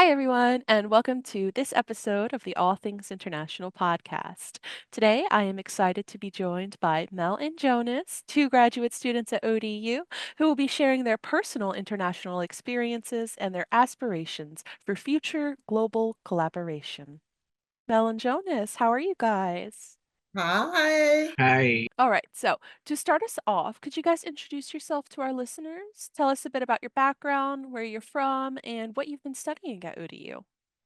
Hi, everyone, and welcome to this episode of the All Things International podcast. Today, I am excited to be joined by Mel and Jonas, two graduate students at ODU, who will be sharing their personal international experiences and their aspirations for future global collaboration. Mel and Jonas, how are you guys? Hi. Hi, All right, so to start us off, could you guys introduce yourself to our listeners? Tell us a bit about your background, where you're from, and what you've been studying at ODU.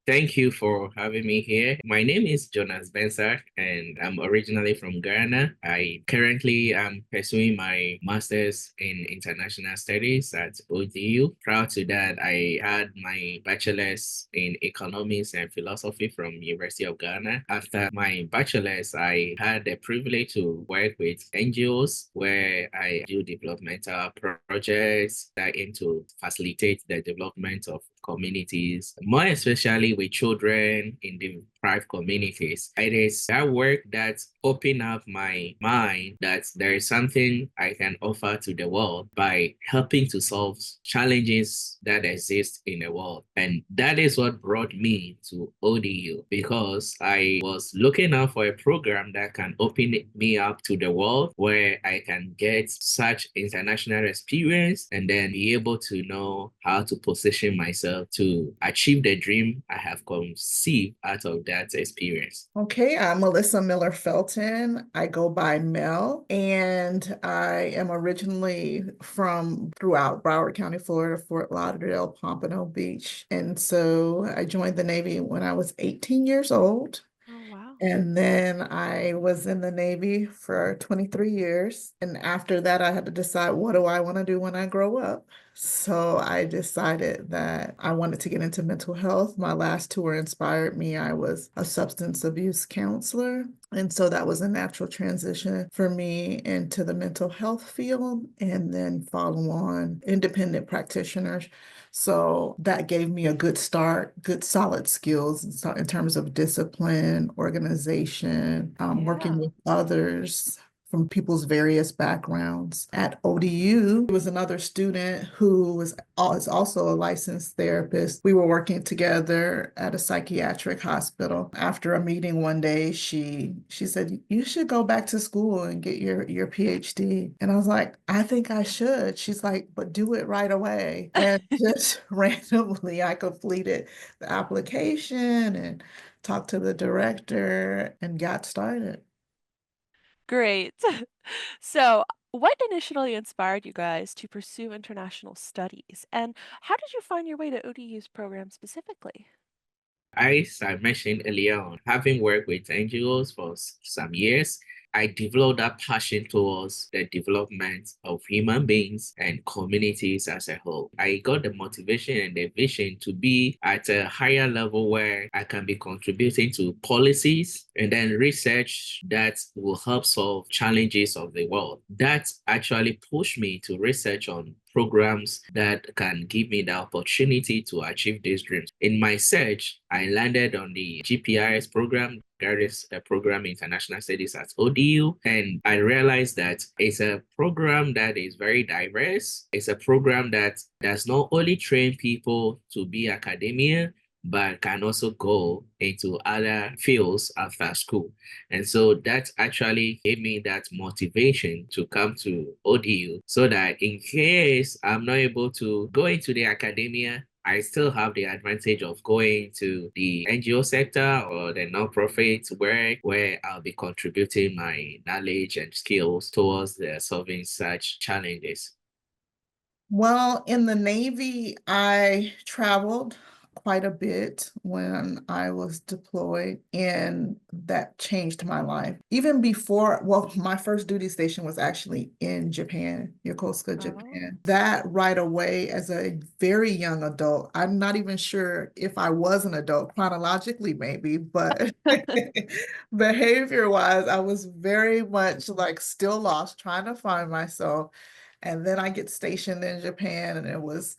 thank you for having me here. My name is Jonas Bensah, and I'm originally from Ghana. I currently am pursuing my master's in international studies at ODU. Prior to that, I had my bachelor's in economics and philosophy from University of Ghana. After my bachelor's, I had the privilege to work with NGOs where I do developmental projects that aim to facilitate the development of communities, more especially with children in the deprived communities. It is that work that opened up my mind that there is something I can offer to the world by helping to solve challenges that exist in the world. And that is what brought me to ODU because I was looking out for a program that can open me up to the world where I can get such international experience and then be able to know how to position myself to achieve the dream I have conceived out of that experience. Okay, I'm Melissa Miller-Felton. I go by Mel, and I am originally from throughout Broward County, Florida, Fort Lauderdale, Pompano Beach. And so I joined the Navy when I was 18 years old. Oh, wow. And then I was in the Navy for 23 years. And after that, I had to decide, what do I want to do when I grow up? So I decided that I wanted to get into mental health. My last tour inspired me. I was a substance abuse counselor. And so that was a natural transition for me into the mental health field and then follow on independent practitioners. So that gave me a good start, good solid skills in terms of discipline, organization, working Yeah. with others from people's various backgrounds. At ODU, there was another student who is also a licensed therapist. We were working together at a psychiatric hospital. After a meeting one day, she said, "You should go back to school and get your PhD." And I was like, "I think I should." She's like, "But do it right away." And just randomly, I completed the application and talked to the director and got started. Great. So, what initially inspired you guys to pursue international studies? And how did you find your way to ODU's program specifically? As I mentioned earlier on, having worked with NGOs for some years, I developed that passion towards the development of human beings and communities as a whole. I got the motivation and the vision to be at a higher level where I can be contributing to policies and then research that will help solve challenges of the world. That actually pushed me to research on programs that can give me the opportunity to achieve these dreams. In my search, I landed on the GPRS program, Graduate Program International Studies at ODU, and I realized that it's a program that is very diverse. It's a program that does not only train people to be academia, but can also go into other fields after school. And so that actually gave me that motivation to come to ODU so that in case I'm not able to go into the academia, I still have the advantage of going to the NGO sector or the nonprofit where I'll be contributing my knowledge and skills towards solving such challenges. Well, in the Navy, I traveled quite a bit when I was deployed, and that changed my life. Even before, well, my first duty station was actually in Japan, Yokosuka, Oh. Japan. That right away, as a very young adult, I'm not even sure if I was an adult, chronologically, maybe, but behavior-wise, I was very much like still lost, trying to find myself. And then I get stationed in Japan, and it was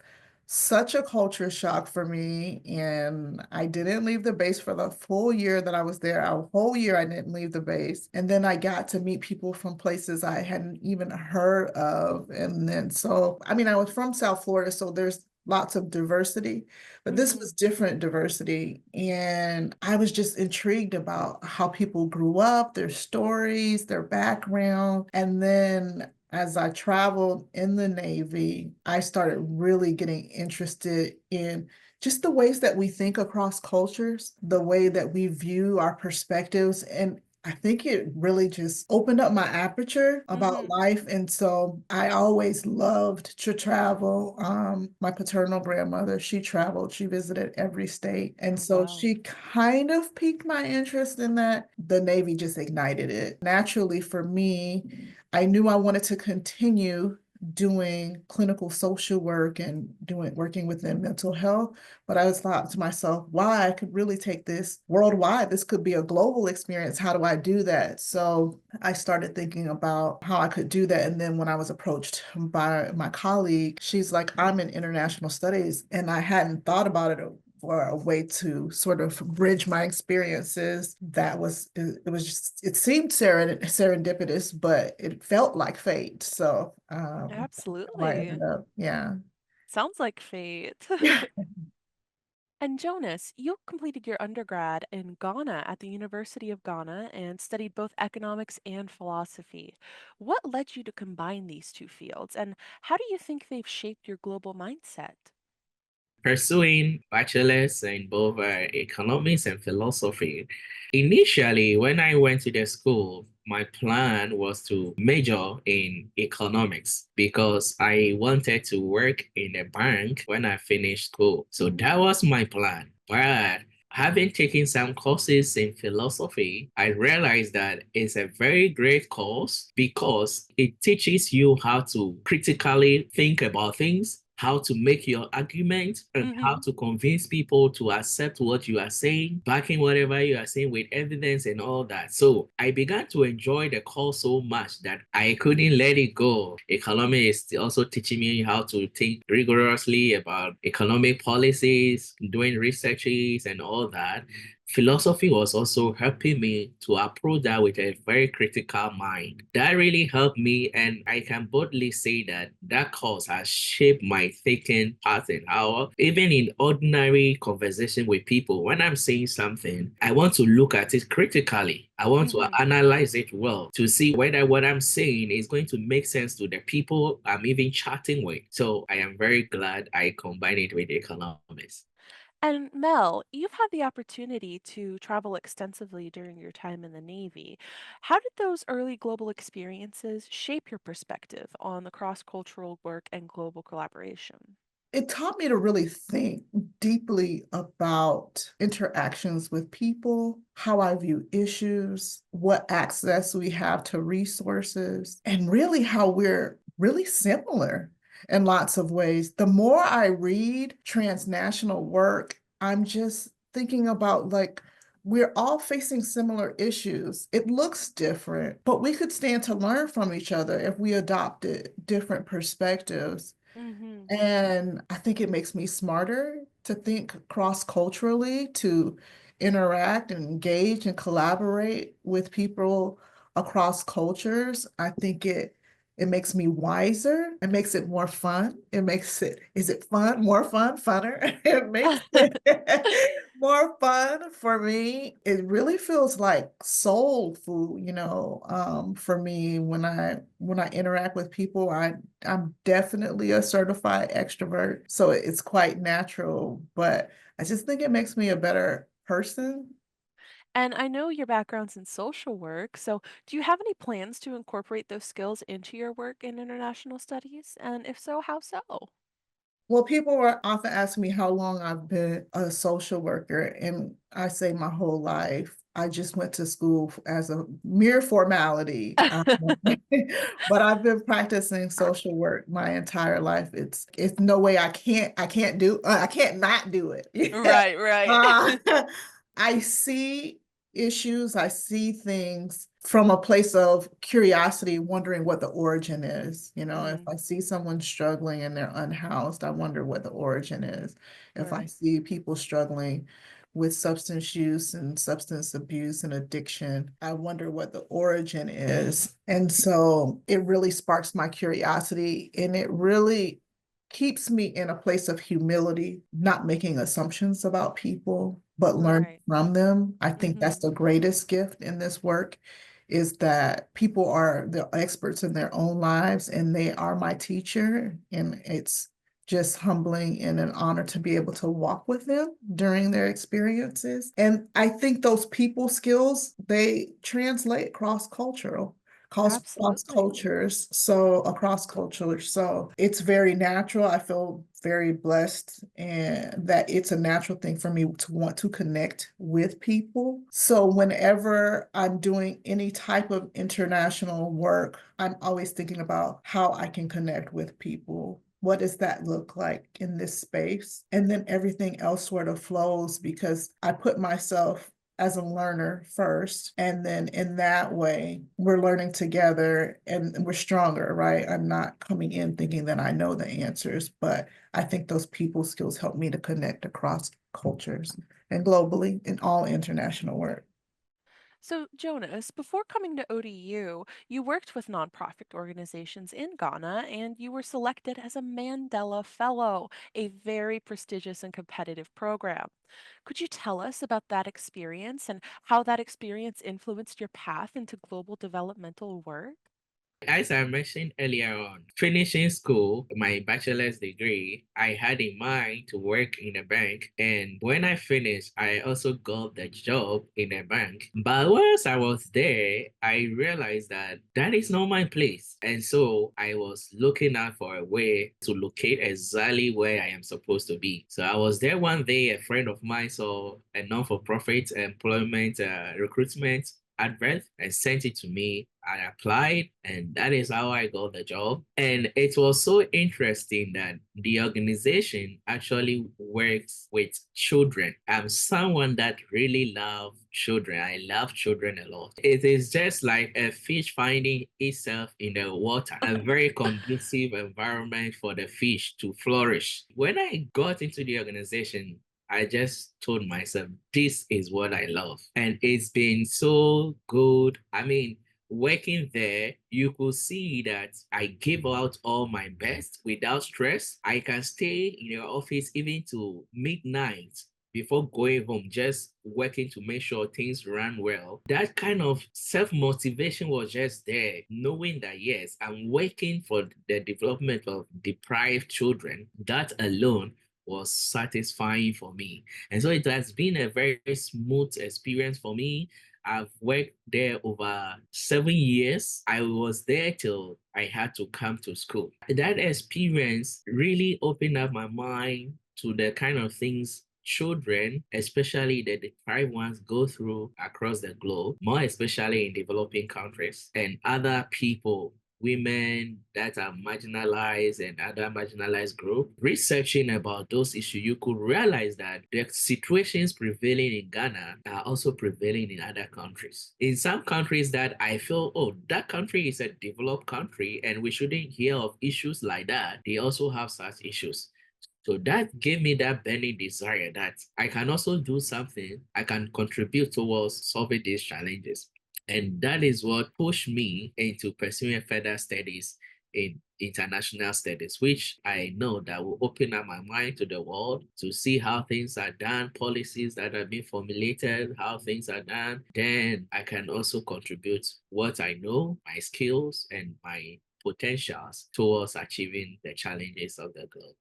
such a culture shock for me. And I didn't leave the base for the full year that I was there. A whole year I didn't leave the base. And then I got to meet people from places I hadn't even heard of. And then so, I mean, I was from South Florida, so there's lots of diversity, but this Mm-hmm. was different diversity. And I was just intrigued about how people grew up, their stories, their background. And then as I traveled in the Navy, I started really getting interested in just the ways that we think across cultures, the way that we view our perspectives. And I think it really just opened up my aperture about Mm-hmm. life. And so I always loved to travel. My paternal grandmother, she traveled, she visited every state. And Oh, so wow. she kind of piqued my interest in that. The Navy just ignited it. Naturally, for me, I knew I wanted to continue doing clinical social work and working within mental health. But I was thought to myself, why I could really take this worldwide. This could be a global experience. How do I do that? So I started thinking about how I could do that. And then when I was approached by my colleague, she's like, I'm in international studies. And I hadn't thought about it for a way to sort of bridge my experiences. It was just, it seemed serendipitous, but it felt like fate. So why I Absolutely. ended up, yeah. Sounds like fate. And Jonas, you completed your undergrad in Ghana at the University of Ghana and studied both economics and philosophy. What led you to combine these two fields, and how do you think they've shaped your global mindset? Pursuing bachelor's in both economics and philosophy. Initially, when I went to the school, my plan was to major in economics because I wanted to work in a bank when I finished school. So that Mm, was my plan. But having taken some courses in philosophy, I realized that it's a very great course because it teaches you how to critically think about things, how to make your argument, and how mm-hmm. to convince people to accept what you are saying, backing whatever you are saying with evidence and all that. So I began to enjoy the course so much that I couldn't let it go. Economy is also teaching me how to think rigorously about economic policies, doing researches and all that. Philosophy was also helping me to approach that with a very critical mind. That really helped me, and I can boldly say that that course has shaped my thinking pattern. How, even in ordinary conversation with people, when I'm saying something, I want to look at it critically. I want to Mm-hmm. analyze it well to see whether what I'm saying is going to make sense to the people I'm even chatting with. So I am very glad I combined it with economics. And Mel, you've had the opportunity to travel extensively during your time in the Navy. How did those early global experiences shape your perspective on the cross-cultural work and global collaboration? It taught me to really think deeply about interactions with people, how I view issues, what access we have to resources, and really how we're really similar in lots of ways. The more I read transnational work, I'm just thinking about like, we're all facing similar issues. It looks different, but we could stand to learn from each other if we adopted different perspectives. Mm-hmm. And I think it makes me smarter to think cross-culturally, to interact and engage and collaborate with people across cultures. I think it makes me wiser. It makes it more fun. Is it fun? More fun? Funner? It makes it more fun for me. It really feels like soul food, for me when I interact with people. I'm definitely a certified extrovert, so it's quite natural, but I just think it makes me a better person. And I know your background's in social work, so do you have any plans to incorporate those skills into your work in international studies? And if so, how so? Well, people are often asking me how long I've been a social worker, and I say my whole life. I just went to school as a mere formality. But I've been practicing social work my entire life. It's no way I can't not do it. Right, right. Uh, I see issues, I see things from a place of curiosity, wondering what the origin is. If Mm, I see someone struggling and they're unhoused, I wonder what the origin is. If I right. see people struggling with substance use and substance abuse and addiction, I wonder what the origin is. And so it really sparks my curiosity, and it really keeps me in a place of humility, not making assumptions about people, but learn Right. from them. I think Mm-hmm. that's the greatest gift in this work is that people are the experts in their own lives and they are my teacher. And it's just humbling and an honor to be able to walk with them during their experiences. And I think those people skills, they translate cross-cultural across Absolutely. cultures. So across cultures. So it's very natural. I feel very blessed and that it's a natural thing for me to want to connect with people. So whenever I'm doing any type of international work, I'm always thinking about how I can connect with people. What does that look like in this space? And then everything else sort of flows because I put myself as a learner first. And then in that way, we're learning together and we're stronger, right? I'm not coming in thinking that I know the answers, but I think those people skills help me to connect across cultures and globally in all international work. So, Jonas, before coming to ODU, you worked with nonprofit organizations in Ghana and you were selected as a Mandela Fellow, a very prestigious and competitive program. Could you tell us about that experience and how that experience influenced your path into global developmental work? As I mentioned earlier on, finishing school, my bachelor's degree, I had in mind to work in a bank. And when I finished, I also got the job in a bank. But once I was there, I realized that that is not my place. And so I was looking out for a way to locate exactly where I am supposed to be. So I was there one day, a friend of mine saw a non-for-profit employment recruitment advert and sent it to me. I applied, and that is how I got the job. And it was so interesting that the organization actually works with children. I'm someone that really loves children. I love children a lot. It is just like a fish finding itself in the water, a very conducive environment for the fish to flourish. When I got into the organization, I just told myself, this is what I love. And it's been so good. I mean, working there, you could see that I give out all my best without stress. I can stay in your office even to midnight before going home, just working to make sure things run well. That kind of self-motivation was just there, knowing that yes, I'm working for the development of deprived children. That alone was satisfying for me. And so it has been a very smooth experience for me. I've worked there over 7 years. I was there till I had to come to school. That experience really opened up my mind to the kind of things children, especially the deprived ones, go through across the globe, more especially in developing countries, and other people, women that are marginalized and other marginalized group. Researching about those issues, you could realize that the situations prevailing in Ghana are also prevailing in other countries. In some countries that I feel, oh, that country is a developed country and we shouldn't hear of issues like that, they also have such issues. So that gave me that burning desire that I can also do something, I can contribute towards solving these challenges. And that is what pushed me into pursuing further studies in international studies, which I know that will open up my mind to the world to see how things are done, policies that are being formulated, how things are done. Then I can also contribute what I know, my skills, and my potentials towards achieving the challenges of the globe.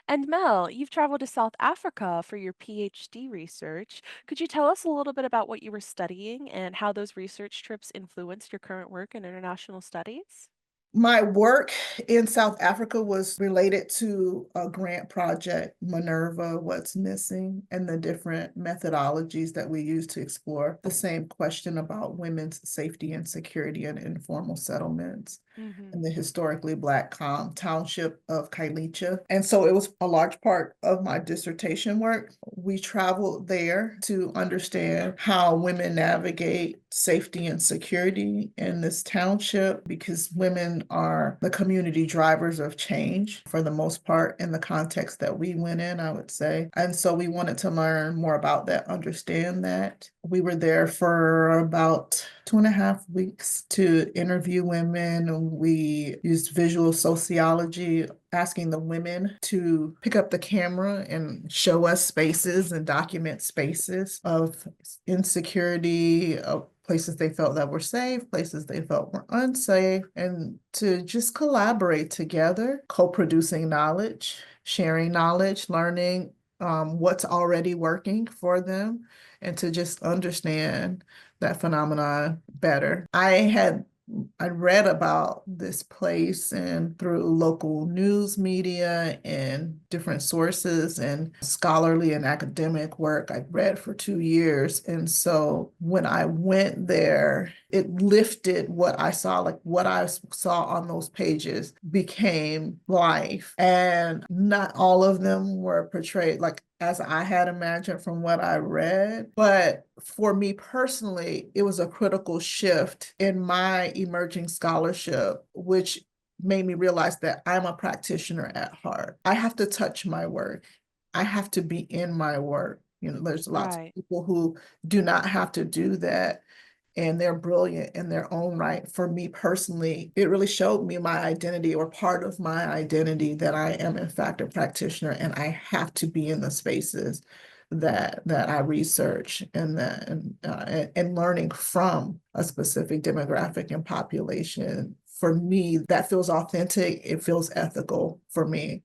And Mel, you've traveled to South Africa for your PhD research. Could you tell us a little bit about what you were studying and how those research trips influenced your current work in international studies? My work in South Africa was related to a grant project, Minerva, What's Missing, and the different methodologies that we use to explore the same question about women's safety and security in informal settlements Hmm. in the historically Black township of Kailicha. And so it was a large part of my dissertation work. We traveled there to understand how women navigate safety and security in this township because women are the community drivers of change for the most part in the context that we went in, I would say. And so we wanted to learn more about that, understand that. We were there for about 2.5 weeks to interview women. We used visual sociology, asking the women to pick up the camera and show us spaces and document spaces of insecurity, of places they felt that were safe, places they felt were unsafe, and to just collaborate together, co-producing knowledge, sharing knowledge, learning what's already working for them, and to just understand that phenomenon better. I read about this place and through local news media and different sources and scholarly and academic work I read for 2 years. And so when I went there, it lifted what I saw, like what I saw on those pages became life. And not all of them were portrayed like as I had imagined from what I read. But for me personally, it was a critical shift in my emerging scholarship, which made me realize that I'm a practitioner at heart. I have to touch my work. I have to be in my work. There's lots of Right. people who do not have to do that, and they're brilliant in their own right. For me personally, it really showed me my identity, or part of my identity, that I am in fact a practitioner and I have to be in the spaces that I research, and learning from a specific demographic and population. For me, that feels authentic. It feels ethical for me.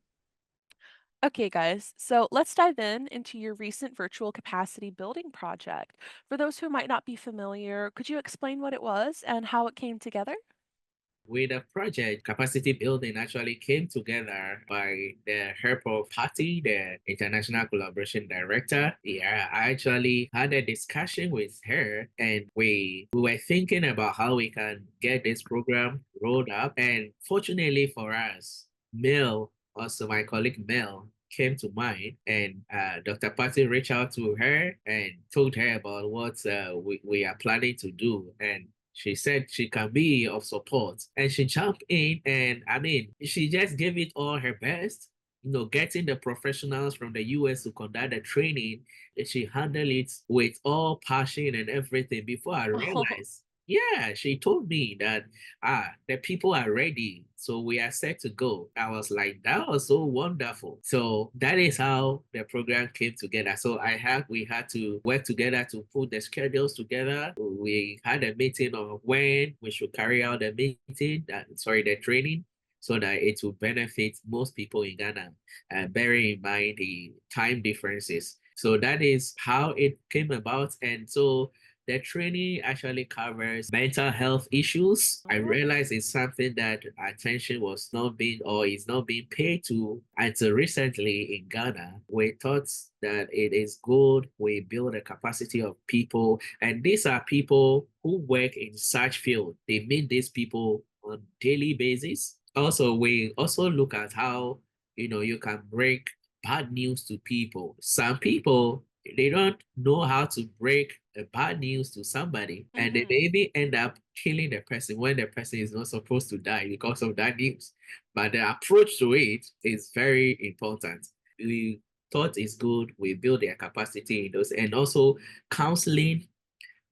Okay, guys, so let's dive into your recent virtual capacity building project. For those who might not be familiar, could you explain what it was and how it came together? With the project, capacity building actually came together by the Herpo Party, the International Collaboration Director. Yeah, I actually had a discussion with her, and we were thinking about how we can get this program rolled up. And fortunately for us, Mel, also my colleague Mel, came to mind, and Dr. Patty reached out to her and told her about what we are planning to do. And she said she can be of support, and she jumped in, and I mean, she just gave it all her best. Getting the professionals from the US to conduct the training, and she handled it with all passion and everything. Before I Oh, realized, yeah, she told me that the people are ready, so we are set to go. I was like, that was so wonderful. So that is how the program came together. So we had to work together to put the schedules together. We had a meeting on when we should carry out the the training, so that it will benefit most people in Ghana, bearing in mind the time differences. So that is how it came about. And so the training actually covers mental health issues. I oh, realized it's something that attention was not being, or is not being paid to until recently in Ghana. We thought that it is good we build a capacity of people, and these are people who work in such field. They meet these people on daily basis. Also, we also look at how you can break bad news to people. Some people, they don't know how to break a bad news to somebody, and they mm-hmm. maybe end up killing the person when the person is not supposed to die because of that news. But the approach to it is very important. We thought it's good. We build their capacity in those, and also counseling,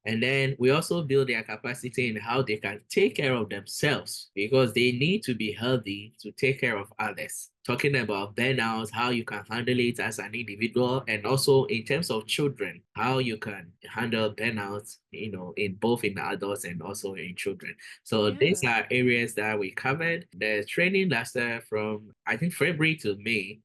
and then we also build their capacity in how they can take care of themselves, because they need to be healthy to take care of others. Talking about burnout, how you can handle it as an individual, and also in terms of children, how you can handle burnout, in both in adults and also in children. So these Yeah. are areas that we covered. The training lasted from, I think, February to May,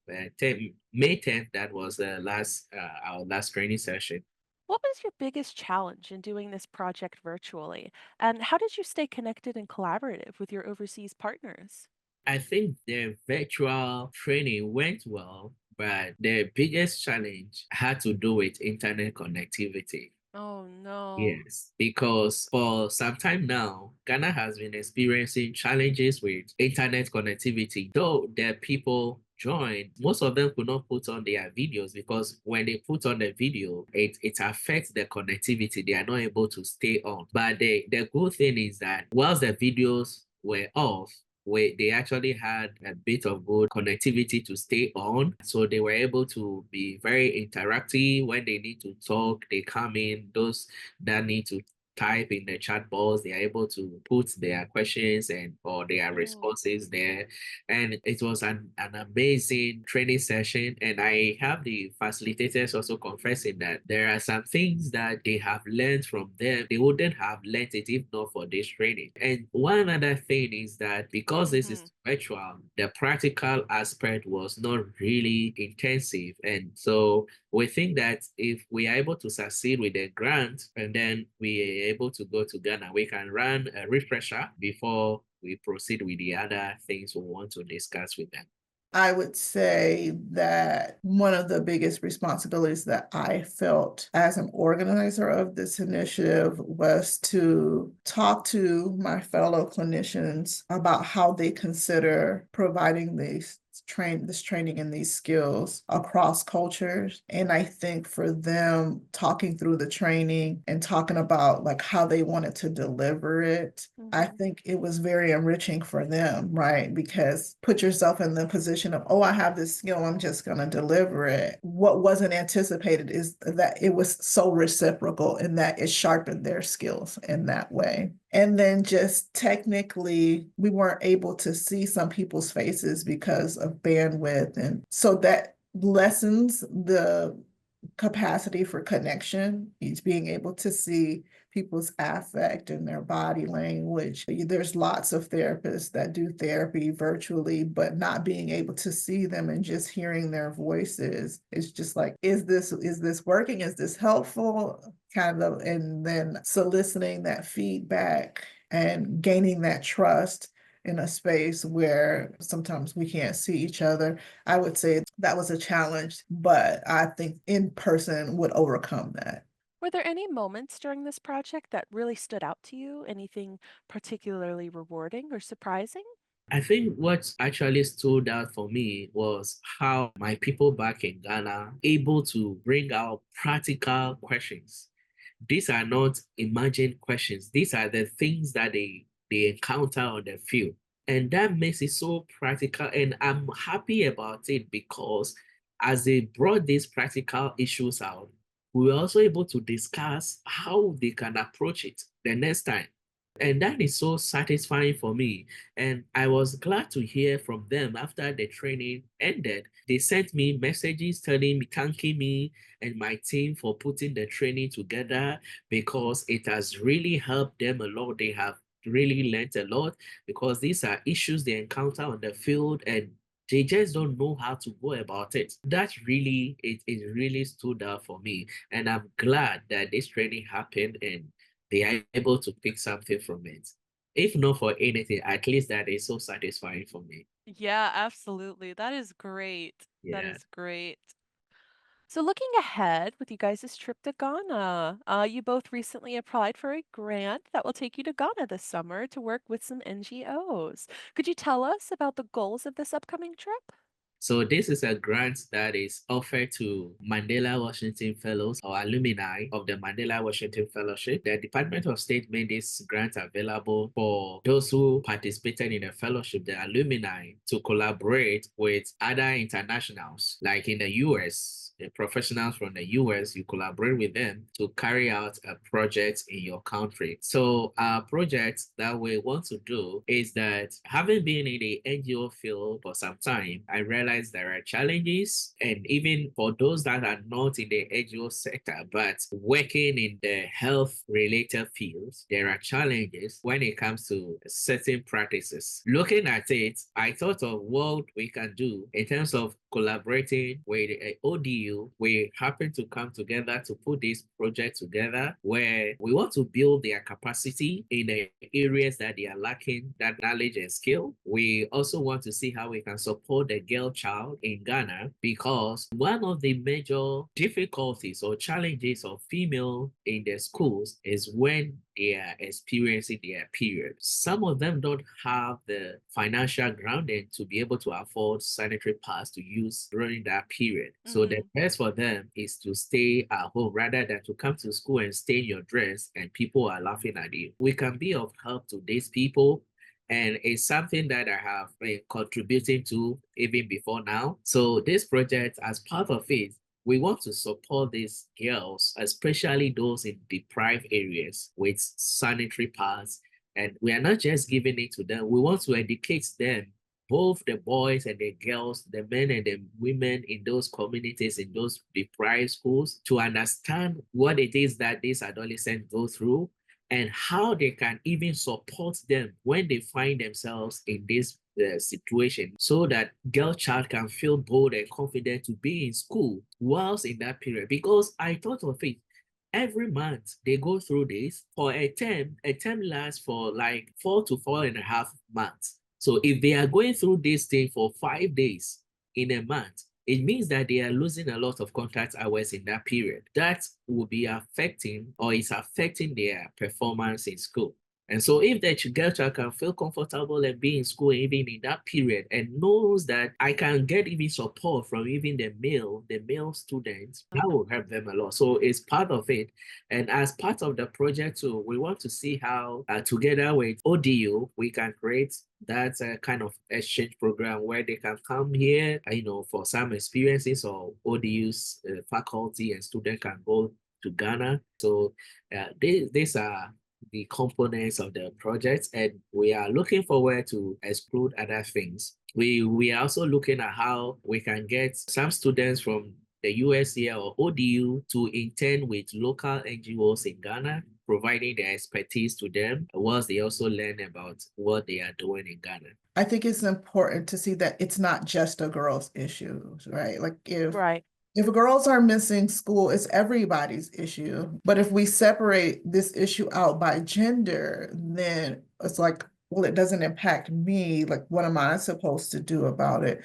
May 10th. That was our last training session. What was your biggest challenge in doing this project virtually? And how did you stay connected and collaborative with your overseas partners? I think the virtual training went well, but the biggest challenge had to do with internet connectivity. Oh no. Yes, because for some time now, Ghana has been experiencing challenges with internet connectivity. Though the people joined, most of them could not put on their videos, because when they put on the video, it affects the connectivity. They are not able to stay on. But the good thing is that whilst the videos were off, they actually had a bit of good connectivity to stay on. So they were able to be very interactive. When they need to talk, they come in. Those that need to type in the chat box. They are able to put their questions and or their Mm, responses there. And it was an amazing training session. And I have the facilitators also confessing that there are some things that they have learned from them. They wouldn't have learned it if not for this training. And one other thing is that because this mm-hmm, is virtual, the practical aspect was not really intensive. And so we think that if we are able to succeed with the grant and then we are able to go to Ghana, we can run a refresher before we proceed with the other things we want to discuss with them. I would say that one of the biggest responsibilities that I felt as an organizer of this initiative was to talk to my fellow clinicians about how they consider providing this training and these skills across cultures. And I think for them talking through the training and talking about like how they wanted to deliver it, I mm-hmm, think it was very enriching for them, right? Because put yourself in the position of, oh, I have this skill, I'm just going to deliver it. What wasn't anticipated is that it was so reciprocal and that it sharpened their skills in that way. And then just technically, we weren't able to see some people's faces because of bandwidth. And so that lessens the capacity for connection. He's being able to see people's affect and their body language. There's lots of therapists that do therapy virtually, but not being able to see them and just hearing their voices is just like, is this working? Is this helpful? Kind of, and then soliciting that feedback and gaining that trust in a space where sometimes we can't see each other. I would say that was a challenge, but I think in person would overcome that. Were there any moments during this project that really stood out to you? Anything particularly rewarding or surprising? I think what actually stood out for me was how my people back in Ghana able to bring out practical questions. These are not imagined questions. These are the things that they encounter on the field. And that makes it so practical. And I'm happy about it because as they brought these practical issues out, we were also able to discuss how they can approach it the next time. And that is so satisfying for me. And I was glad to hear from them after the training ended. They sent me messages telling me, thanking me and my team for putting the training together because it has really helped them a lot. They have really learned a lot because these are issues they encounter on the field and they just don't know how to go about it. That really, it really stood out for me. And I'm glad that this training happened and they are able to pick something from it. If not for anything, at least that is so satisfying for me. Yeah, absolutely. That is great. That Yeah. is great. So looking ahead with you guys' trip to Ghana, you both recently applied for a grant that will take you to Ghana this summer to work with some NGOs. Could you tell us about the goals of this upcoming trip? So this is a grant that is offered to Mandela Washington Fellows or alumni of the Mandela Washington Fellowship. The Department of State made this grant available for those who participated in the fellowship, the alumni, to collaborate with other internationals, like in the US. The professionals from the US, you collaborate with them to carry out a project in your country. So our project that we want to do is that having been in the NGO field for some time, I realized there are challenges. And even for those that are not in the NGO sector, but working in the health related fields, there are challenges when it comes to certain practices. Looking at it, I thought of what we can do in terms of collaborating with ODU. We happen to come together to put this project together where we want to build their capacity in the areas that they are lacking that knowledge and skill. We also want to see how we can support the girl child in Ghana because one of the major difficulties or challenges of female in the schools is when they are experiencing their period. Some of them don't have the financial grounding to be able to afford sanitary pads to use during that period. So the Mm-hmm. best for them is to stay at home rather than to come to school and stay in your dress and people are laughing at you. We can be of help to these people and it's something that I have been contributing to even before now. So this project, as part of it, we want to support these girls, especially those in deprived areas with sanitary pads. And we are not just giving it to them, we want to educate them, both the boys and the girls, the men and the women in those communities, in those deprived schools, to understand what it is that these adolescents go through and how they can even support them when they find themselves in this situation, so that girl child can feel bold and confident to be in school whilst in that period. Because I thought of it, every month they go through this for a term lasts for like 4 to 4.5 months. So if they are going through this thing for 5 days in a month, it means that they are losing a lot of contact hours in that period. That will be affecting, or is affecting, their performance in school. And so if the girl child can feel comfortable and be in school even in that period, and knows that I can get even support from even the male students, that will help them a lot. So it's part of it. And as part of the project too, we want to see how together with ODU, we can create that kind of exchange program where they can come here, for some experiences, or ODU's faculty and student can go to Ghana. So these are the components of the project, and we are looking forward to explore other things. We are also looking at how we can get some students from the US here or ODU to intern with local NGOs in Ghana, providing their expertise to them, whilst they also learn about what they are doing in Ghana. I think it's important to see that it's not just a girl's issue, right? Like Right. if girls are missing school, it's everybody's issue. But if we separate this issue out by gender, then it's like, well, it doesn't impact me. Like, what am I supposed to do about it?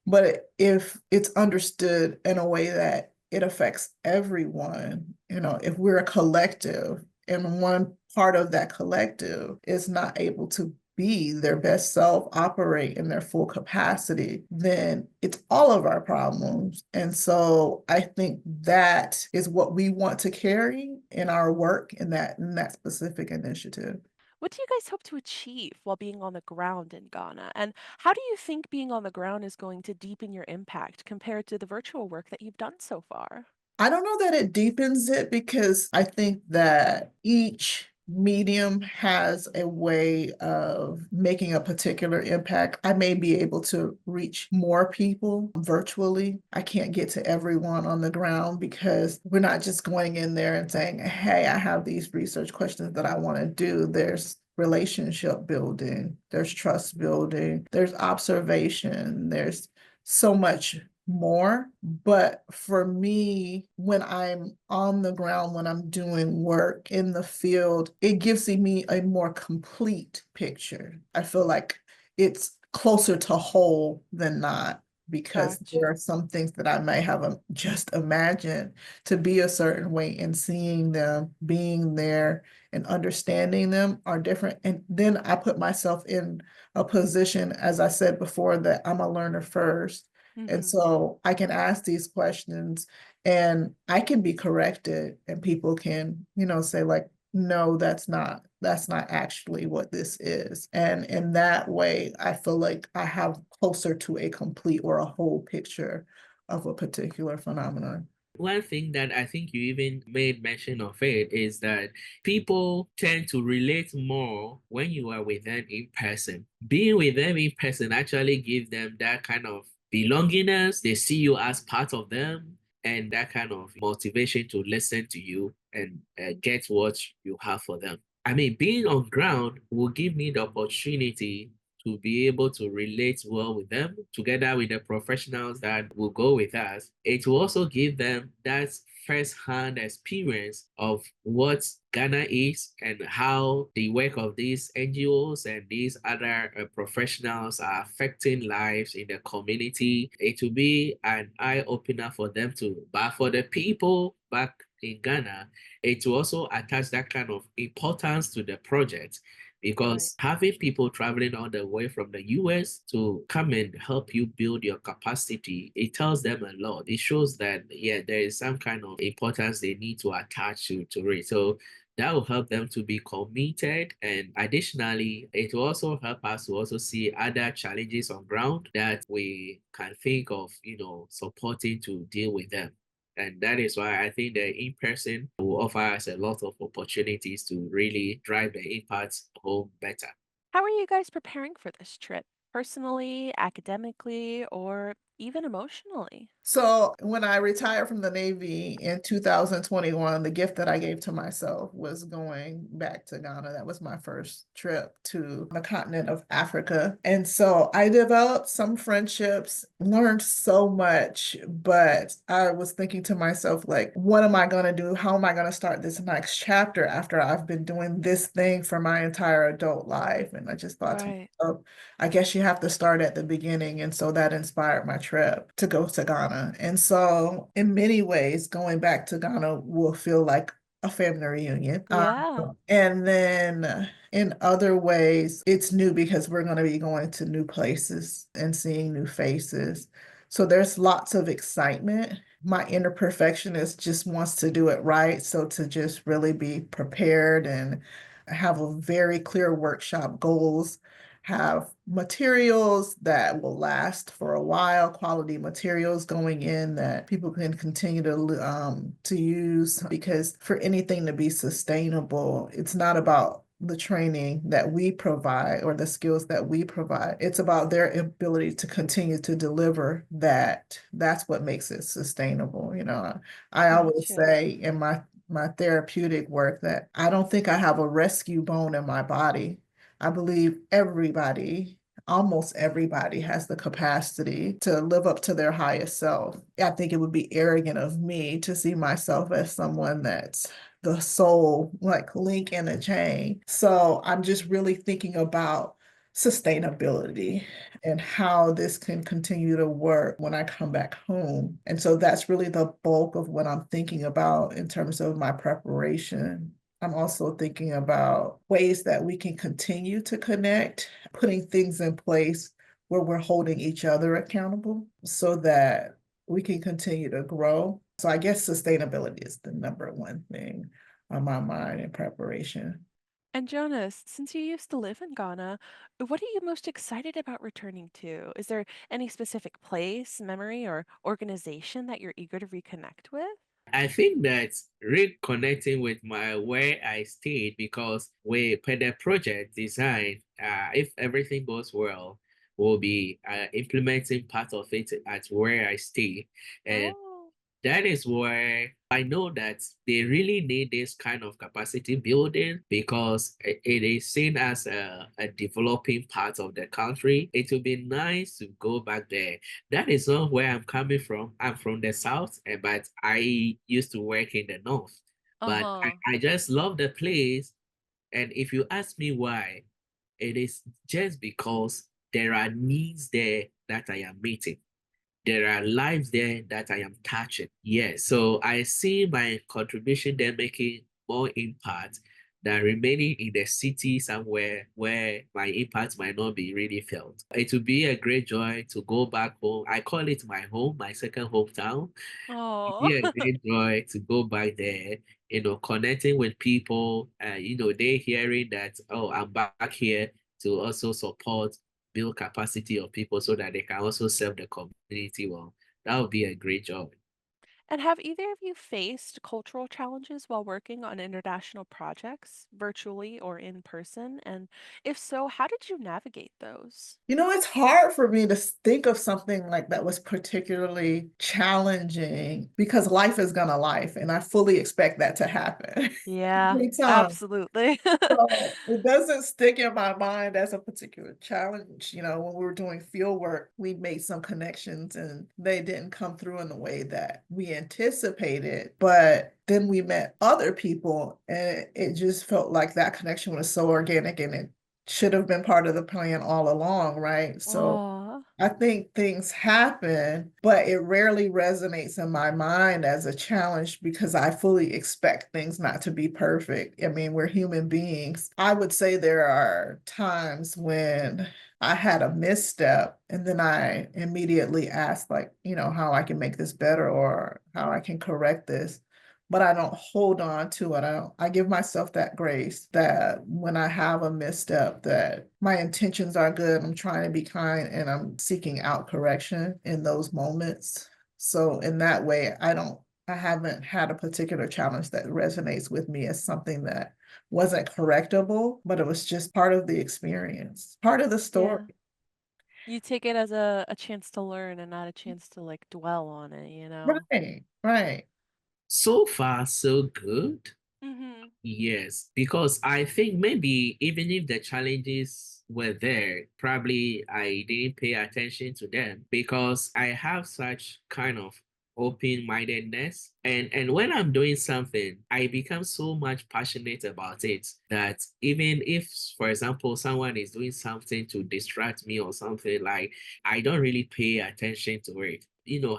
But if it's understood in a way that it affects everyone, if we're a collective and one part of that collective is not able to be their best self, operate in their full capacity, then it's all of our problems. And so I think that is what we want to carry in our work in that specific initiative. What do you guys hope to achieve while being on the ground in Ghana? And how do you think being on the ground is going to deepen your impact compared to the virtual work that you've done so far? I don't know that it deepens it, because I think that each medium has a way of making a particular impact. I may be able to reach more people virtually. I can't get to everyone on the ground, because we're not just going in there and saying, hey, I have these research questions that I want to do. There's relationship building, there's trust building, there's observation, there's so much more. But for me, when I'm on the ground, when I'm doing work in the field, it gives me a more complete picture. I feel like it's closer to whole than not, because there Gotcha. are some things that I may have just imagined to be a certain way, and seeing them, being there and understanding them are different. And then I put myself in a position, as I said before, that I'm a learner first. And Hmm. so I can ask these questions and I can be corrected, and people can, say like, no, that's not actually what this is. And in that way, I feel like I have closer to a complete or a whole picture of a particular phenomenon. One thing that I think you even made mention of it is that people tend to relate more when you are with them in person. Being with them in person actually gives them that kind of belongingness. They see you as part of them, and that kind of motivation to listen to you and get what you have for them. I mean, being on ground will give me the opportunity to be able to relate well with them together with the professionals that will go with us. It will also give them that first-hand experience of what Ghana is and how the work of these NGOs and these other professionals are affecting lives in the community. It will be an eye-opener for them too. But for the people back in Ghana, it will also attach that kind of importance to the project, Right. because having people traveling all the way from the US to come and help you build your capacity, it tells them a lot. It shows that, yeah, there is some kind of importance they need to attach to it. So that will help them to be committed. And additionally, it will also help us to also see other challenges on ground that we can think of, supporting to deal with them. And that is why I think the in-person will offer us a lot of opportunities to really drive the impact home better. How are you guys preparing for this trip? Personally, academically, or even emotionally? So when I retired from the Navy in 2021, the gift that I gave to myself was going back to Ghana. That was my first trip to the continent of Africa. And so I developed some friendships, learned so much, but I was thinking to myself, like, what am I going to do? How am I going to start this next chapter after I've been doing this thing for my entire adult life? And I just thought to Right. myself, I guess you have to start at the beginning. And so that inspired my trip to go to Ghana. And so, in many ways, going back to Ghana will feel like a family reunion. Yeah. And then in other ways, it's new because we're going to be going to new places and seeing new faces. So there's lots of excitement. My inner perfectionist just wants to do it right. So to just really be prepared and have a very clear workshop goals, have materials that will last for a while, quality materials going in that people can continue to use, because for anything to be sustainable, it's not about the training that we provide or the skills that we provide. It's about their ability to continue to deliver that. That's what makes it sustainable. I always Gotcha. say in my therapeutic work that I don't think I have a rescue bone in my body. I believe almost everybody has the capacity to live up to their highest self. I think it would be arrogant of me to see myself as someone that's the sole like link in a chain. So I'm just really thinking about sustainability and how this can continue to work when I come back home. And so that's really the bulk of what I'm thinking about in terms of my preparation. I'm also thinking about ways that we can continue to connect, putting things in place where we're holding each other accountable so that we can continue to grow. So I guess sustainability is the number one thing on my mind in preparation. And Jonas, since you used to live in Ghana, what are you most excited about returning to? Is there any specific place, memory, or organization that you're eager to reconnect with? I think that reconnecting with my where I stayed, because we per the project design, if everything goes well, we'll be implementing part of it at where I stay. And Oh, that is where I know that they really need this kind of capacity building, because it is seen as a developing part of the country. It would be nice to go back there. That is not where I'm coming from. I'm from the south, but I used to work in the north. But uh-huh. I just love the place. And if you ask me why, it is just because there are needs there that I am meeting. There are lives there that I am touching. Yes, so I see my contribution there making more impact than remaining in the city somewhere where my impact might not be really felt. It would be a great joy to go back home. I call it my home, my second hometown. It'd Oh. be a great joy to go back there, connecting with people, they hearing that, oh, I'm back here to also support, build capacity of people so that they can also serve the community well. That would be a great job. And have either of you faced cultural challenges while working on international projects, virtually or in person? And if so, how did you navigate those? It's hard for me to think of something like that was particularly challenging because life is gonna life, and I fully expect that to happen Yeah, every time. absolutely. So it doesn't stick in my mind as a particular challenge. When we were doing field work, we made some connections and they didn't come through in the way that we anticipated. But then we met other people and it just felt like that connection was so organic and it should have been part of the plan all along, right? So Aw. I think things happen, but it rarely resonates in my mind as a challenge because I fully expect things not to be perfect. I mean, we're human beings. I would say there are times when I had a misstep and then I immediately ask, like, how I can make this better or how I can correct this. But I don't hold on to it. I give myself that grace that when I have a misstep, that my intentions are good. I'm trying to be kind and I'm seeking out correction in those moments. So in that way, I don't I haven't had a particular challenge that resonates with me as something that wasn't correctable, but it was just part of the experience, part of the story. Yeah. You take it as a chance to learn and not a chance to like dwell on it, you know? Right, right. So far, so good. Mm-hmm. Yes, because I think maybe even if the challenges were there, probably I didn't pay attention to them because I have such kind of open-mindedness. And when I'm doing something, I become so much passionate about it that even if, for example, someone is doing something to distract me or something, like I don't really pay attention to it.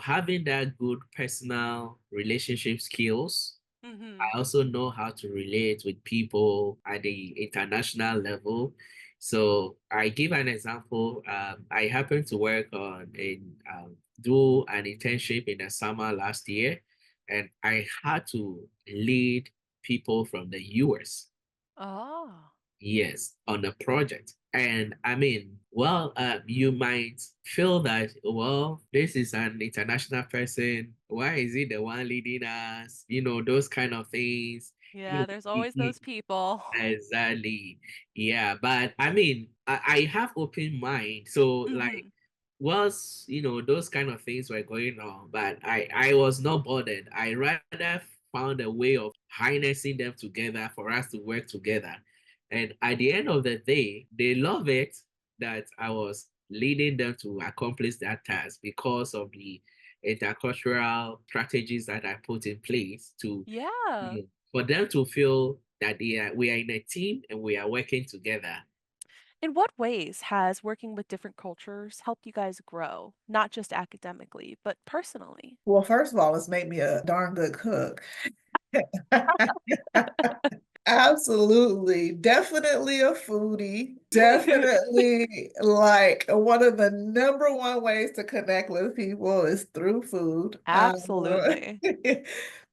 Having that good personal relationship skills. Mm-hmm. I also know how to relate with people at the international level. So I give an example. I happened to work do an internship in the summer last year, and I had to lead people from the US. Oh. Yes, on a project. And I mean, well, you might feel that, well, this is an international person. Why is he the one leading us? Those kind of things. You Yeah, know, there's always those people. exactly. Yeah, but I mean, I have open mind. So like Mm-hmm. whilst those kind of things were going on, but I was not bothered. I rather found a way of harnessing them together for us to work together. And at the end of the day, they love it that I was leading them to accomplish that task because of the intercultural strategies that I put in place to Yeah. for them to feel that we are in a team and we are working together. In what ways has working with different cultures helped you guys grow, not just academically, but personally? Well, first of all, it's made me a darn good cook. Absolutely. Definitely a foodie. Definitely like one of the number one ways to connect with people is through food. Absolutely.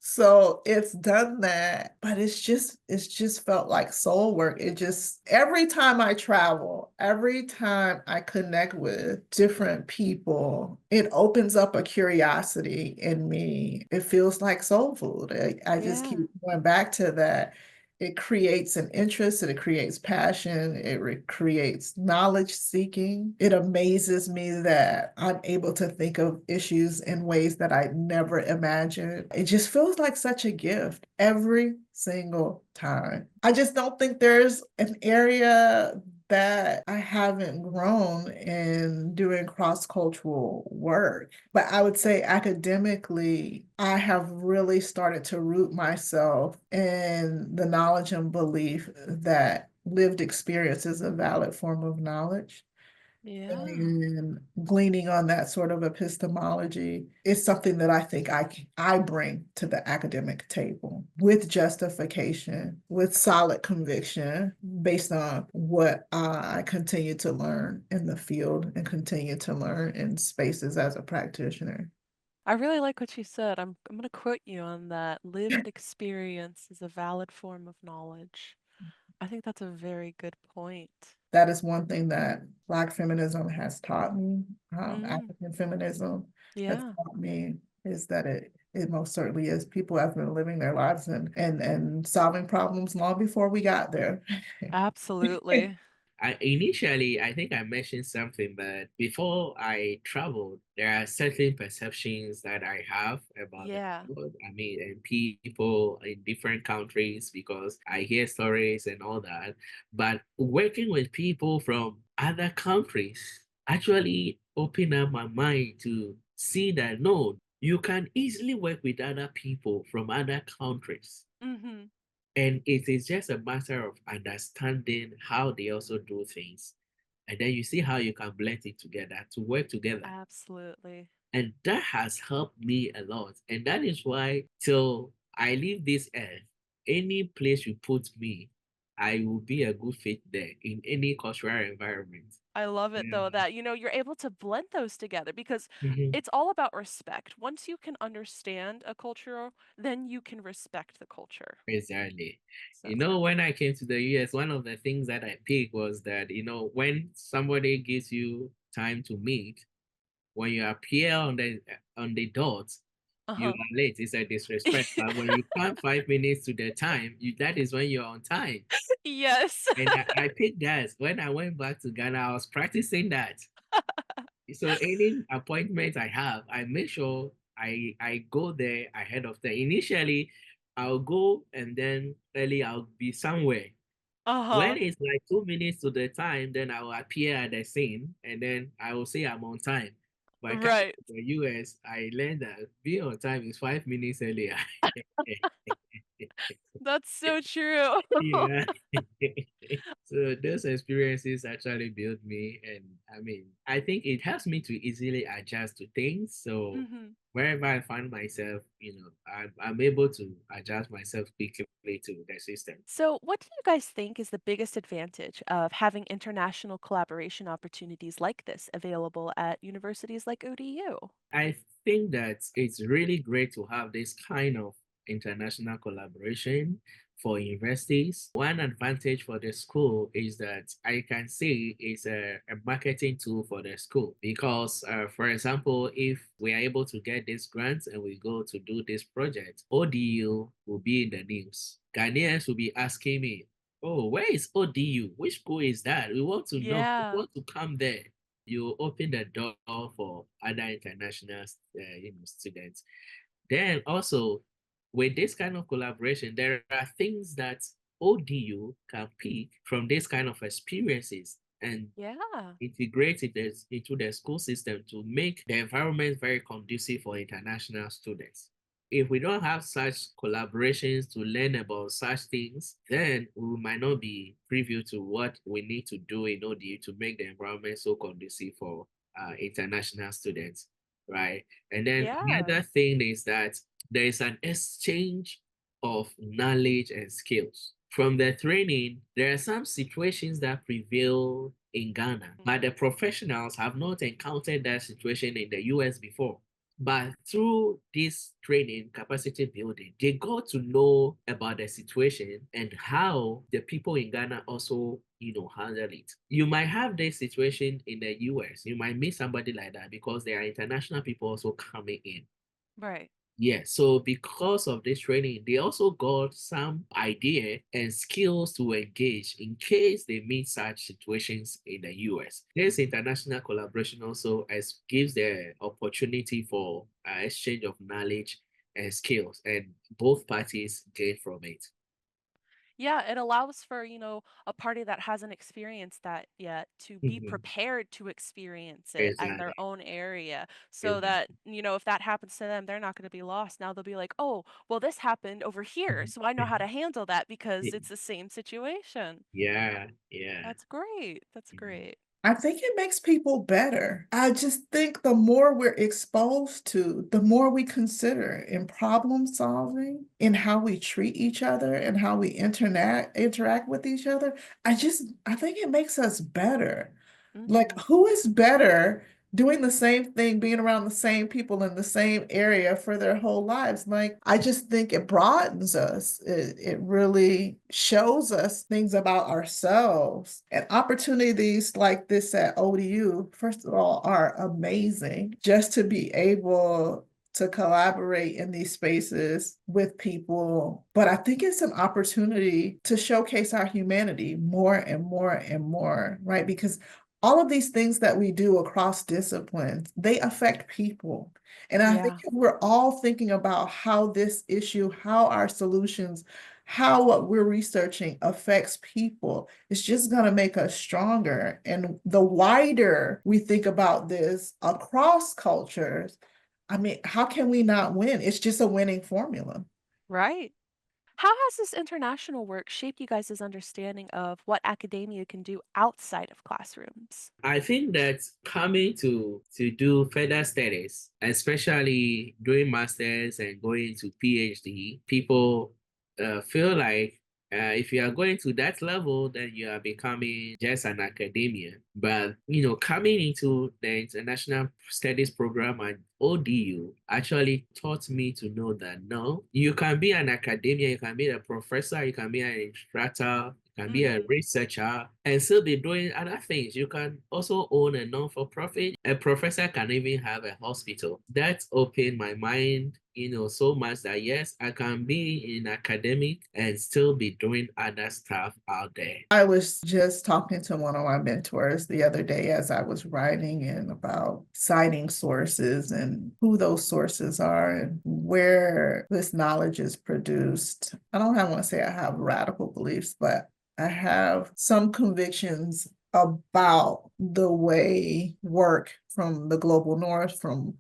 So it's done that, but it's just felt like soul work. It just every time I travel, every time I connect with different people, it opens up a curiosity in me. It feels like soul food. I just keep Yeah. going back to that. It creates an interest, it creates passion, creates knowledge seeking. It amazes me that I'm able to think of issues in ways that I never imagined. It just feels like such a gift every single time. I just don't think there's an area that I haven't grown in doing cross-cultural work. But I would say academically, I have really started to root myself in the knowledge and belief that lived experience is a valid form of knowledge. Yeah. And gleaning on that sort of epistemology is something that I think I bring to the academic table with justification, with solid conviction, based on what I continue to learn in the field and continue to learn in spaces as a practitioner. I really like what you said. I'm gonna quote you on that. Lived experience is a valid form of knowledge. I think that's a very good point. That is one thing that Black feminism has taught me, Mm, African feminism has yeah, taught me, is that it most certainly is. People have been living their lives and solving problems long before we got there. absolutely. I think I mentioned something, but before I traveled, there are certain perceptions that I have about the Yeah. world. I mean, and people in different countries because I hear stories and all that. But working with people from other countries actually opened up my mind to see that no, you can easily work with other people from other countries. Mm-hmm. And it is just a matter of understanding how they also do things. And then you see how you can blend it together to work together. Absolutely. And that has helped me a lot. And that is why, till I leave this earth, any place you put me, I will be a good fit there in any cultural environment. I love it though Yeah. that you're able to blend those together because Mhm. it's all about respect. Once you can understand a culture, then you can respect the culture. Exactly. So, When I came to the US, one of the things that I picked was that, when somebody gives you time to meet, when you appear on the dot, You Uh-huh. are late. It's a disrespect. But when you come 5 minutes to the time, that is when you're on time. Yes. And I picked that. When I went back to Ghana, I was practicing that. So any appointment I have, I make sure I go there ahead of time. Initially, I'll go and then early I'll be somewhere. When Uh-huh. it's like 2 minutes to the time, then I will appear at the scene and then I will say I'm on time. But coming Right. to the US, I learned that being on time is 5 minutes earlier. That's so true. Yeah. So those experiences actually built me, and I mean, I think it helps me to easily adjust to things. So Mhm. wherever I find myself, I'm able to adjust myself quickly to the system. So, what do you guys think is the biggest advantage of having international collaboration opportunities like this available at universities like ODU? I think that it's really great to have this kind of international collaboration for universities. One advantage for the school is that I can say it's a marketing tool for the school because, for example, if we are able to get this grant and we go to do this project, ODU will be in the news. Ghanaians will be asking me, oh, where is ODU? Which school is that? We want to know. We Yeah. want to come there. You open the door for other international students. Then also with this kind of collaboration, there are things that ODU can pick from this kind of experiences and Yeah. integrate it into the school system to make the environment very conducive for international students. If we don't have such collaborations to learn about such things, then we might not be privy to what we need to do in order to make the environment so conducive for international students, right? And then Yeah. another thing is that there is an exchange of knowledge and skills. From the training, there are some situations that prevail in Ghana, but the professionals have not encountered that situation in the US before. But through this training, capacity building, they got to know about the situation and how the people in Ghana also, handle it. You might have this situation in the US. You might meet somebody like that because there are international people also coming in. Right. Yeah, so because of this training, they also got some idea and skills to engage in case they meet such situations in the US. This international collaboration also gives the opportunity for exchange of knowledge and skills, and both parties gain from it. Yeah, it allows for, a party that hasn't experienced that yet to be Mhm. prepared to experience it in their Exactly. own area so that, Exactly. if that happens to them, they're not going to be lost. Now they'll be like, oh, well, this happened over here. Mhm. So I know how to handle that because it's the same situation. Yeah, yeah. That's great. That's Mhm. great. I think it makes people better. I just think the more we're exposed to, the more we consider in problem solving, in how we treat each other and how we interact with each other. I think it makes us better. Like, Hmm. who is better doing the same thing, being around the same people in the same area for their whole lives? Like, I just think it broadens us. It really shows us things about ourselves. And opportunities like this at ODU, first of all, are amazing. Just to be able to collaborate in these spaces with people. But I think it's an opportunity to showcase our humanity more and more and more, right? Because all of these things that we do across disciplines, they affect people. And I think Yeah. if we're all thinking about how this issue, how our solutions, how what we're researching affects people, it's just going to make us stronger. And the wider we think about this across cultures, I mean, how can we not win? It's just a winning formula. Right. How has this international work shaped you guys' understanding of what academia can do outside of classrooms? I think that coming to do further studies, especially doing masters and going to PhD, people feel like if you are going to that level, then you are becoming just an academia. But coming into the international studies program at ODU actually taught me to know that no, you can be an academia, you can be a professor, you can be an instructor, can be a Hmm. researcher and still be doing other things. You can also own a non-for-profit. A professor can even have a hospital. That opened my mind so much that yes, I can be in academic and still be doing other stuff out there. I was just talking to one of my mentors the other day as I was writing and about citing sources and who those sources are and where this knowledge is produced. I don't want to say I have radical beliefs, but I have some convictions about the way work from the global north, from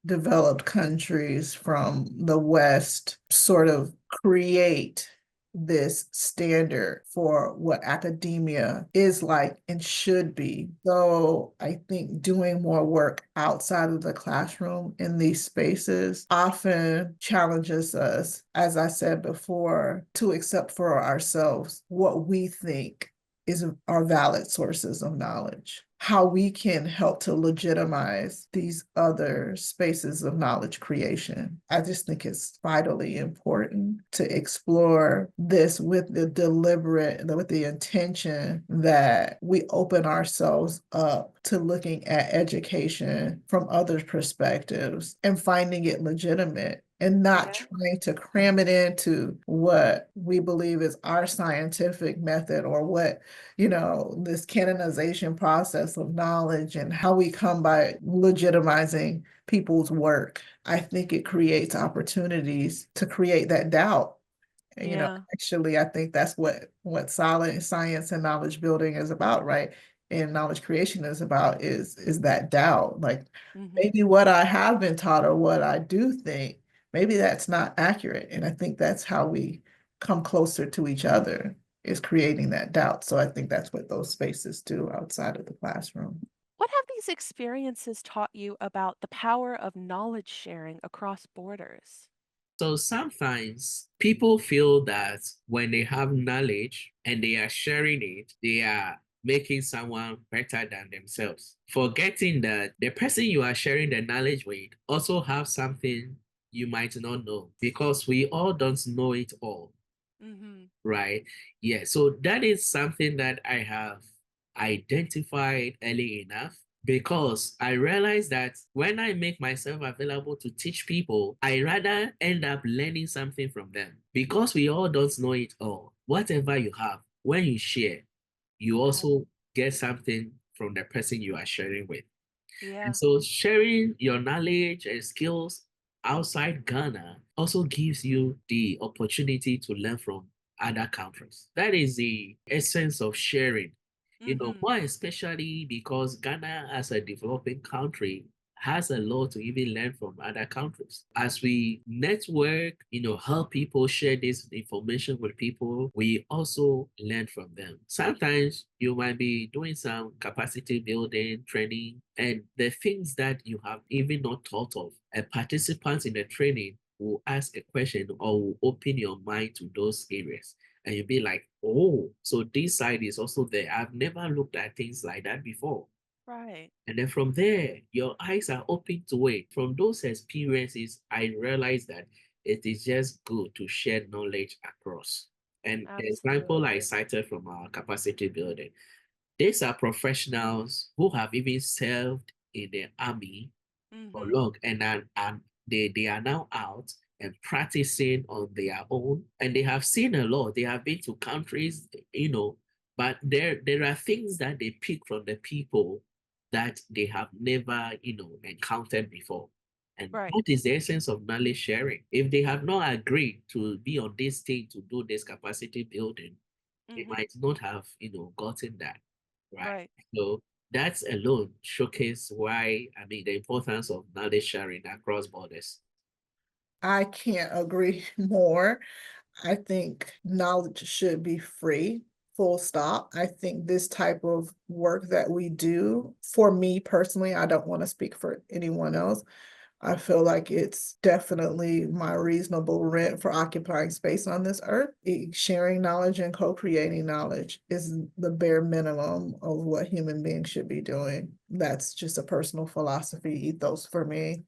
developed countries, from the West, sort of create this standard for what academia is like and should be. So I think doing more work outside of the classroom in these spaces often challenges us, as I said before, to accept for ourselves what we think is our valid sources of knowledge, how we can help to legitimize these other spaces of knowledge creation. I just think it's vitally important to explore this with the intention that we open ourselves up to looking at education from other perspectives and finding it legitimate and not trying to cram it into what we believe is our scientific method or what, this canonization process of knowledge and how we come by legitimizing people's work. I think it creates opportunities to create that doubt. Yeah. Actually, I think that's what solid science and knowledge building is about, right? And knowledge creation is about is that doubt. Like maybe what I have been taught or what I do think, maybe that's not accurate. And I think that's how we come closer to each other, is creating that doubt. So I think that's what those spaces do outside of the classroom. What have these experiences taught you about the power of knowledge sharing across borders? So sometimes people feel that when they have knowledge and they are sharing it, they are making someone better than themselves, forgetting that the person you are sharing the knowledge with also have something you might not know, because we all don't know it all, right? Yeah, so that is something that I have identified early enough, because I realized that when I make myself available to teach people, I rather end up learning something from them, because we all don't know it all. Whatever you have, when you share, you also get something from the person you are sharing with. And Yeah. so sharing your knowledge and skills outside Ghana also gives you the opportunity to learn from other countries. That is the essence of sharing, more especially because Ghana, as a developing country, has a lot to even learn from other countries. As we network, help people share this information with people, we also learn from them. Sometimes you might be doing some capacity building, training, and the things that you have even not thought of. A participant in the training will ask a question or will open your mind to those areas. And you'll be like, oh, so this side is also there. I've never looked at things like that before. Right. And then from there, your eyes are open to it. From those experiences, I realized that it is just good to share knowledge across. And the example I Absolutely. cited from our capacity building, these are professionals who have even served in the army for long, and they are now out and practicing on their own, and they have seen a lot. They have been to countries, but there are things that they pick from the people that they have never, encountered before. And Right. that is the essence of knowledge sharing. If they have not agreed to be on this thing to do this capacity building, they might not have, gotten that, right? Right. So that alone showcase why, the importance of knowledge sharing across borders. I can't agree more. I think knowledge should be free, full stop. I think this type of work that we do, for me personally, I don't want to speak for anyone else. I feel like it's definitely my reasonable rent for occupying space on this earth. Sharing knowledge and co-creating knowledge is the bare minimum of what human beings should be doing. That's just a personal philosophy ethos for me.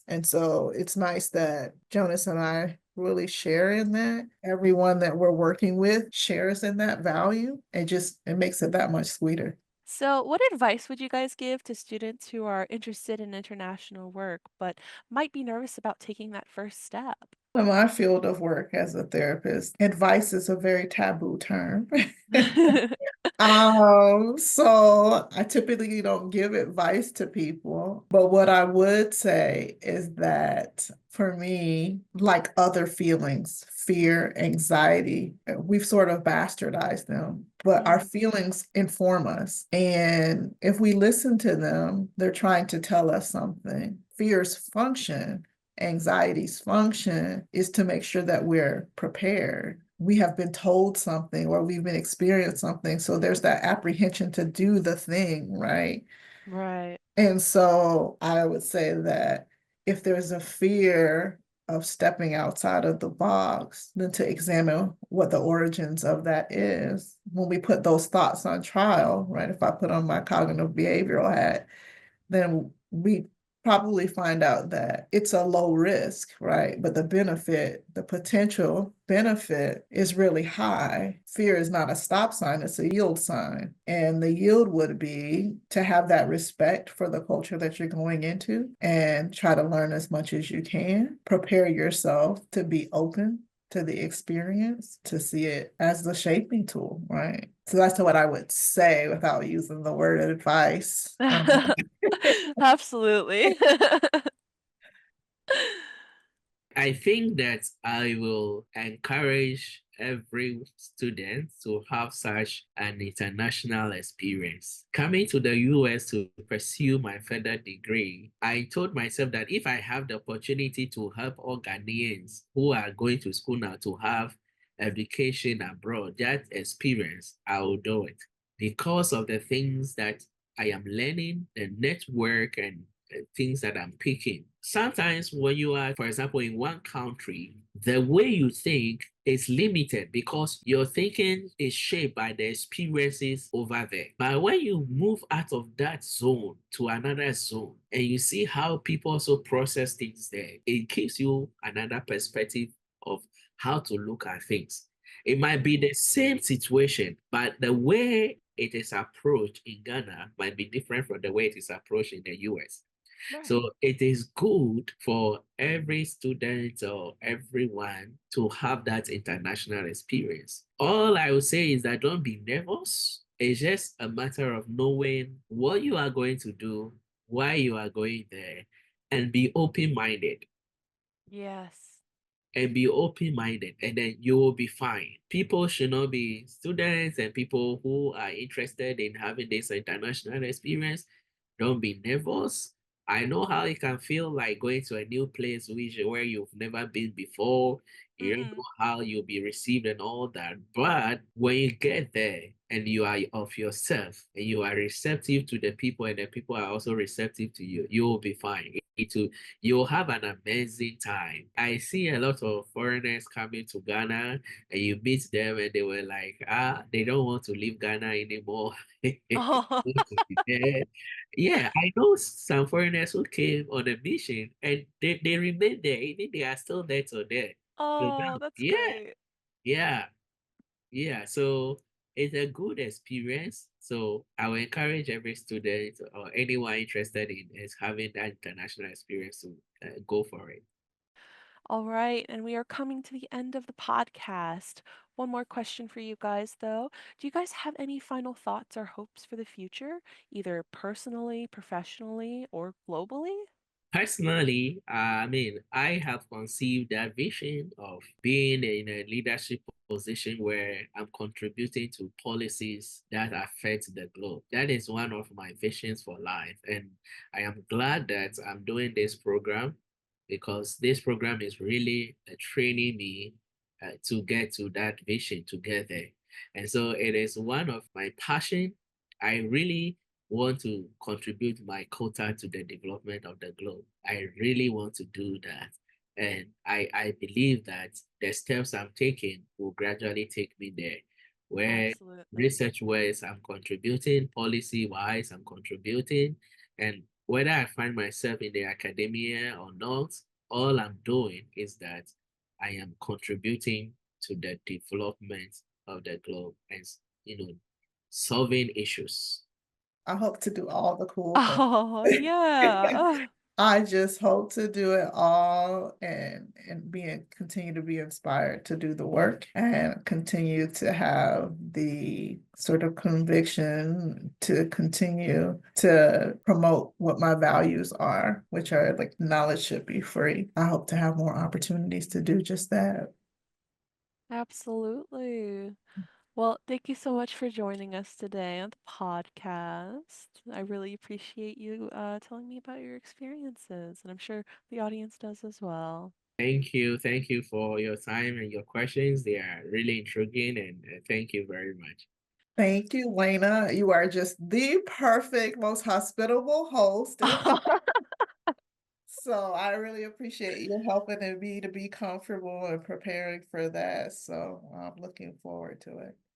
And so it's nice that Jonas and I really share in that. Everyone that we're working with shares in that value. It makes it that much sweeter. So, what advice would you guys give to students who are interested in international work but might be nervous about taking that first step? In my field of work as a therapist, advice is a very taboo term. So I typically don't give advice to people, but what I would say is that for me, like other feelings, fear, anxiety, we've sort of bastardized them, but our Mm, feelings inform us. And if we listen to them, they're trying to tell us something. Fear's function, anxiety's function is to make sure that we're prepared. We have been told something or we've been experienced something. So there's that apprehension to do the thing, right? right. And so I would say that if there's a fear of stepping outside of the box, then to examine what the origins of that is. When we put those thoughts on trial, right? If I put on my cognitive behavioral hat, then we probably find out that it's a low risk, right? But the benefit, the potential benefit is really high. Fear is not a stop sign, it's a yield sign. And the yield would be to have that respect for the culture that you're going into and try to learn as much as you can. Prepare yourself to be open to the experience, to see it as the shaping tool, right? So that's what I would say without using the word advice. Absolutely. I think that I will encourage every student to have such an international experience. Coming to the US to pursue my further degree, I told myself that if I have the opportunity to help all Ghanaians who are going to school now to have education abroad, that experience, I will do it because of the things that I am learning, the network and things that I'm picking. Sometimes when you are, for example, in one country, the way you think is limited because your thinking is shaped by the experiences over there. But when you move out of that zone to another zone and you see how people also process things there, it gives you another perspective of how to look at things. It might be the same situation, but the way it is approached in Ghana might be different from the way it is approached in the US. Right. So it is good for every student or everyone to have that international experience. All I would say is that don't be nervous. It's just a matter of knowing what you are going to do, why you are going there, and be open-minded Yes. and be open-minded, and then you will be fine. People should not be students and people who are interested in having this international experience. Don't be nervous. I know how it can feel like going to a new place where you've never been before. You don't Mm-hmm. know how you'll be received and all that. But when you get there and you are of yourself and you are receptive to the people and the people are also receptive to you, you will be fine. You'll have an amazing time. I see a lot of foreigners coming to Ghana and you meet them and they were like, they don't want to leave Ghana anymore. Oh, Want to be there. Yeah, I know some foreigners who came on a mission and they remain there, even they are still there till there. So oh, now, that's yeah, great. yeah, yeah. So it's a good experience. So I will encourage every student or anyone interested in is having that international experience to go for it. All right, and we are coming to the end of the podcast. One more question for you guys, though. Do you guys have any final thoughts or hopes for the future, either personally, professionally, or globally? Personally, I have conceived that vision of being in a leadership position where I'm contributing to policies that affect the globe. That is one of my visions for life. And I am glad that I'm doing this program because this program is really training me to get to that vision together. And so it is one of my passion. I really want to contribute my quota to the development of the globe. I really want to do that. And I believe that the steps I'm taking will gradually take me there, where Absolutely. research-wise I'm contributing, policy-wise I'm contributing, and whether I find myself in the academia or not, all I'm doing is that I am contributing to the development of the globe and, you know, solving issues. I hope to do all the cool things. Oh, yeah. I just hope to do it all and continue to be inspired to do the work and continue to have the sort of conviction to continue to promote what my values are, which are like knowledge should be free. I hope to have more opportunities to do just that. Absolutely. Well, thank you so much for joining us today on the podcast. I really appreciate you telling me about your experiences, and I'm sure the audience does as well. Thank you. Thank you for your time and your questions. They are really intriguing, and thank you very much. Thank you, Lena. You are just the perfect, most hospitable host. So I really appreciate you helping me to be comfortable and preparing for that. So I'm looking forward to it.